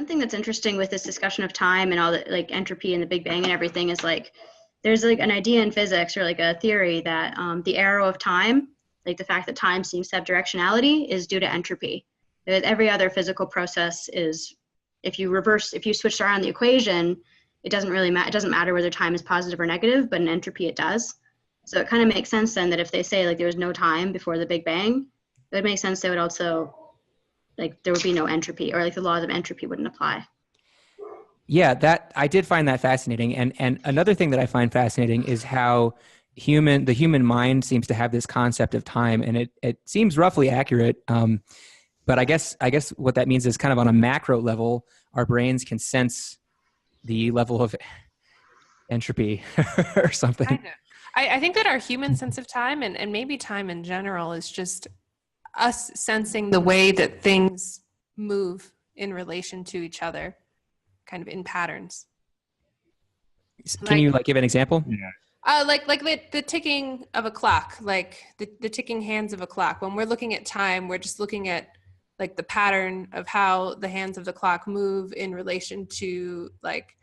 One thing that's interesting with this discussion of time and all the like entropy and the Big Bang and everything is like, there's like an idea in physics or like a theory that the arrow of time, like the fact that time seems to have directionality, is due to entropy. That every other physical process is, if you switch around the equation, it doesn't really matter. It doesn't matter whether time is positive or negative, but in entropy it does. So it kind of makes sense then that if they say like there was no time before the Big Bang, it would make sense they would also, like there would be no entropy, or like the laws of entropy wouldn't apply. Yeah, that I did find that fascinating. And another thing that I find fascinating is how the human mind seems to have this concept of time, and it seems roughly accurate. But I guess what that means is kind of on a macro level, our brains can sense the level of entropy or something. Kind of. I think that our human sense of time and maybe time in general is just us sensing the way that things move in relation to each other, kind of in patterns. Can you give an example? Yeah. Like the ticking of a clock, like the ticking hands of a clock. When we're looking at time, we're just looking at like the pattern of how the hands of the clock move in relation to like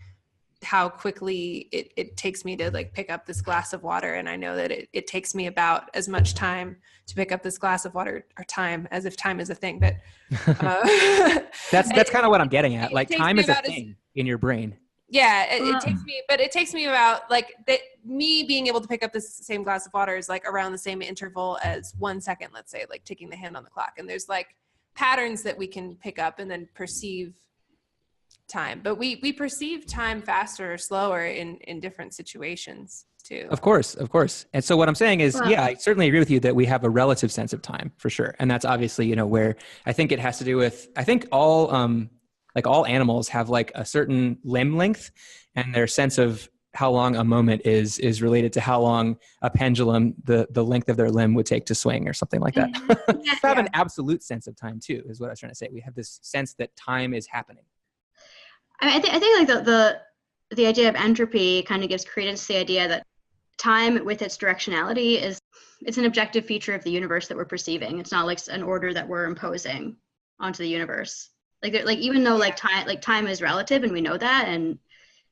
how quickly it takes me to like pick up this glass of water. And I know that it takes me about as much time to pick up this glass of water, or time, as if time is a thing. But that's kind of what I'm getting at. Like time is a thing in your brain. Yeah, it takes me about like me being able to pick up this same glass of water is like around the same interval as 1 second, let's say, like ticking the hand on the clock. And there's like patterns that we can pick up and then perceive time, but we perceive time faster or slower in different situations too. Of course. And so what I'm saying is, yeah, I certainly agree with you that we have a relative sense of time for sure. And that's obviously, where I think it has to do with, I think all animals have like a certain limb length, and their sense of how long a moment is related to how long a pendulum, the length of their limb would take to swing or something like that. We have an absolute sense of time too, is what I was trying to say. We have this sense that time is happening. I think like the idea of entropy kind of gives credence to the idea that time with its directionality it's an objective feature of the universe that we're perceiving. It's not like an order that we're imposing onto the universe. Like even though time is relative, and we know that, and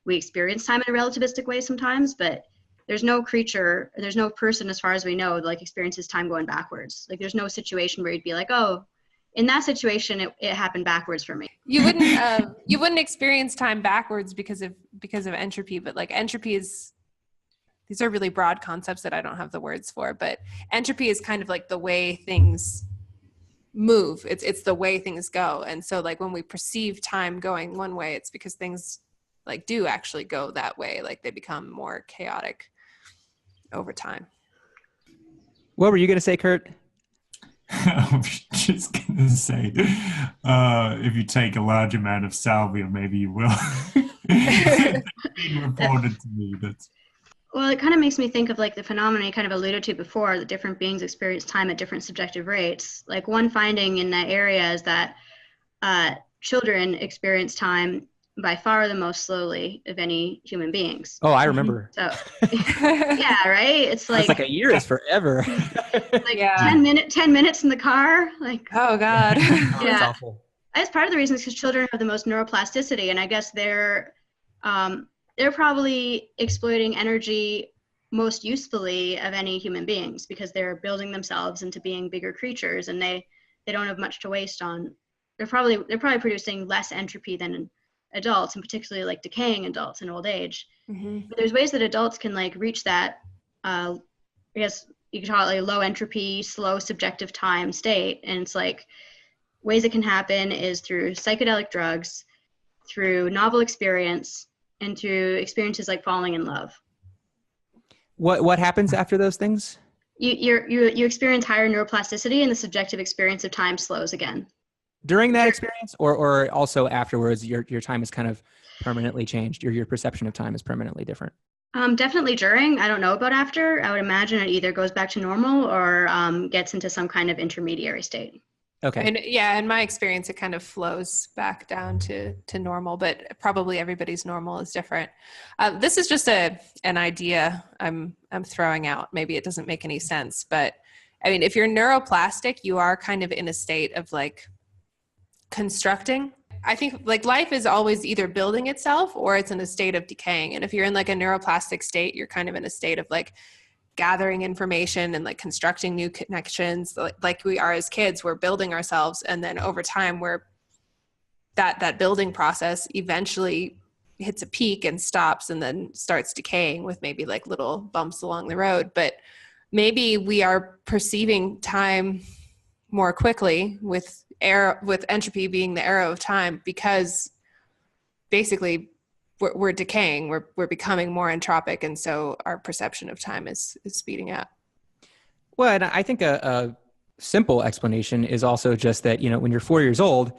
we experience time in a relativistic way sometimes, but there's no person, as far as we know, like experiences time going backwards. Like there's no situation where you'd be like, oh, in that situation, it happened backwards for me. You wouldn't experience time backwards because of entropy, but like entropy is, these are really broad concepts that I don't have the words for, but entropy is kind of like the way things move. It's the way things go. And so like when we perceive time going one way, it's because things like do actually go that way. Like they become more chaotic over time. What were you going to say, Kurt? I was just going to say, if you take a large amount of salvia, maybe you will. It's been reported to me. Well, it kind of makes me think of like the phenomenon you kind of alluded to before, that different beings experience time at different subjective rates. Like one finding in that area is that children experience time by far the most slowly of any human beings. Oh, I remember. So, yeah, right? It's like a year is forever. Like 10 minutes in the car. Like, oh God. Yeah. That's awful. That's part of the reason is because children have the most neuroplasticity, and I guess they're probably exploiting energy most usefully of any human beings, because they're building themselves into being bigger creatures, and they don't have much to waste on. They're probably producing less entropy than adults, and particularly like decaying adults in old age. Mm-hmm. But there's ways that adults can like reach that, I guess you could call it like low entropy, slow subjective time state. And it's like ways it can happen is through psychedelic drugs, through novel experience, and through experiences like falling in love. What happens after those things? You experience higher neuroplasticity, and the subjective experience of time slows again. During that experience, or also afterwards, your time is kind of permanently changed. Your perception of time is permanently different. Definitely during. I don't know about after. I would imagine it either goes back to normal or gets into some kind of intermediary state. Okay. And yeah, in my experience, it kind of flows back down to normal, but probably everybody's normal is different. This is just an idea I'm throwing out. Maybe it doesn't make any sense, but I mean, if you're neuroplastic, you are kind of in a state of like constructing. I think like life is always either building itself or it's in a state of decaying. And if you're in like a neuroplastic state, you're kind of in a state of like gathering information and like constructing new connections. Like we are as kids, we're building ourselves. And then over time, that building process eventually hits a peak and stops and then starts decaying with maybe like little bumps along the road. But maybe we are perceiving time more quickly with entropy being the arrow of time, because basically we're decaying, we're becoming more entropic, and so our perception of time is speeding up. Well, and I think a simple explanation is also just that, you know, when you're 4 years old,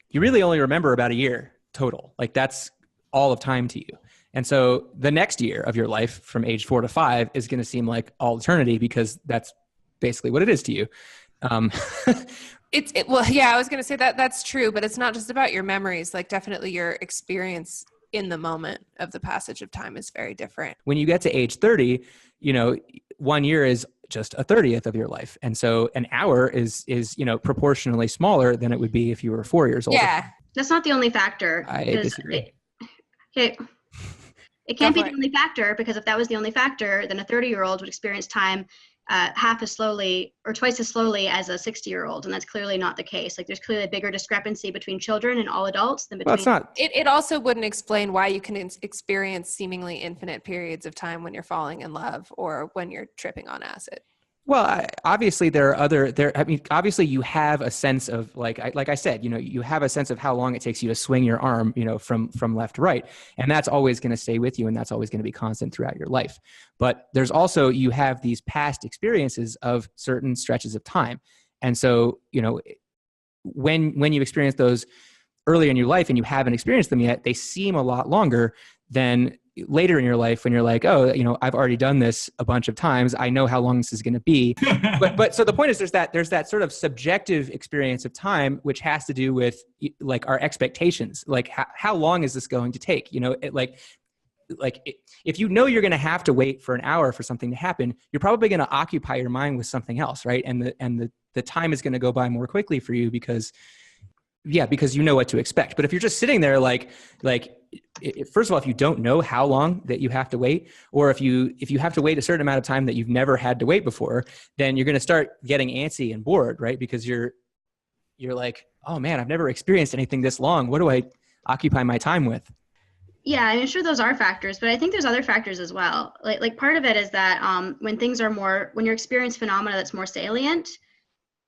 you really only remember about a year total. Like that's all of time to you. And so the next year of your life from age 4 to 5 is going to seem like all eternity, because that's basically what it is to you. Well, yeah, I was going to say that that's true, but it's not just about your memories. Like definitely your experience in the moment of the passage of time is very different. When you get to age 30, you know, 1 year is just a 30th of your life. And so an hour is, you know, proportionally smaller than it would be if you were 4 years old. Yeah. That's not the only factor. I disagree. It can't be the only factor, because if that was the only factor, then a 30-year-old would experience time half as slowly or twice as slowly as a 60-year-old, and that's clearly not the case. Like there's clearly a bigger discrepancy between children and all adults than between. Well, it's not. It also wouldn't explain why you can experience seemingly infinite periods of time when you're falling in love or when you're tripping on acid. Well, obviously obviously you have a sense of like I said, you know, you have a sense of how long it takes you to swing your arm, you know, from left to right. And that's always going to stay with you. And that's always going to be constant throughout your life. But there's also, you have these past experiences of certain stretches of time. And so, you know, when you experience those earlier in your life and you haven't experienced them yet, they seem a lot longer than later in your life when you're like, oh, you know, I've already done this a bunch of times. I know how long this is going to be. but so the point is there's that sort of subjective experience of time, which has to do with like our expectations. Like how long is this going to take? You know, if you know you're going to have to wait for an hour for something to happen, you're probably going to occupy your mind with something else. Right. And the time is going to go by more quickly for you because you know what to expect. But if you're just sitting there first of all, if you don't know how long that you have to wait, or if you have to wait a certain amount of time that you've never had to wait before, then you're going to start getting antsy and bored, right? Because you're like, oh man, I've never experienced anything this long. What do I occupy my time with? Yeah, I'm sure those are factors, but I think there's other factors as well. Like part of it is that when you experience phenomena that's more salient,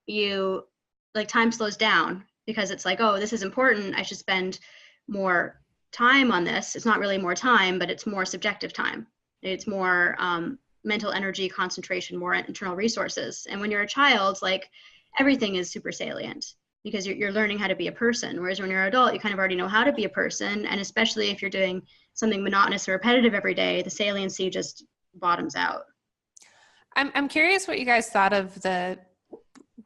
time slows down, because it's like, oh, this is important. I should spend more time on this. It's not really more time, but it's more subjective time. It's more mental energy concentration, more internal resources. And when you're a child, like everything is super salient because you're learning how to be a person. Whereas when you're an adult, you kind of already know how to be a person. And especially if you're doing something monotonous or repetitive every day, the saliency just bottoms out. I'm curious what you guys thought of the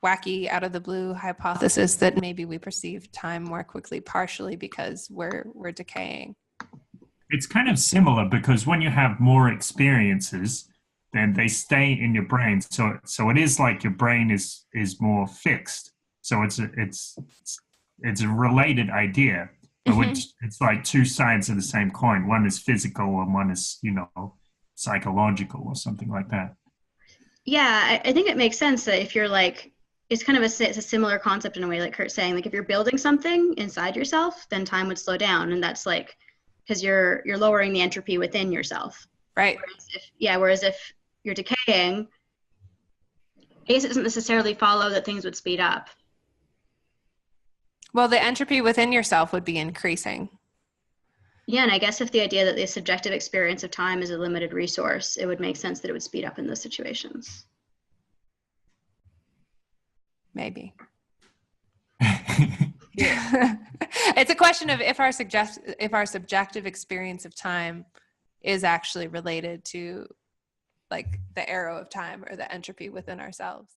wacky out of the blue hypothesis that maybe we perceive time more quickly, partially because we're decaying. It's kind of similar because when you have more experiences, then they stay in your brain. So it is like your brain is more fixed. So it's a related idea, but which it's like two sides of the same coin. One is physical and one is, psychological or something like that. Yeah, I think it makes sense that if you're like, it's kind of it's a similar concept in a way, like Kurt's saying, like if you're building something inside yourself, then time would slow down. And that's like, because you're lowering the entropy within yourself. Right. Whereas if you're decaying, I guess it doesn't necessarily follow that things would speed up. Well, the entropy within yourself would be increasing. Yeah, and I guess if the idea that the subjective experience of time is a limited resource, it would make sense that it would speed up in those situations. Maybe. It's a question of if our subjective experience of time is actually related to like the arrow of time or the entropy within ourselves.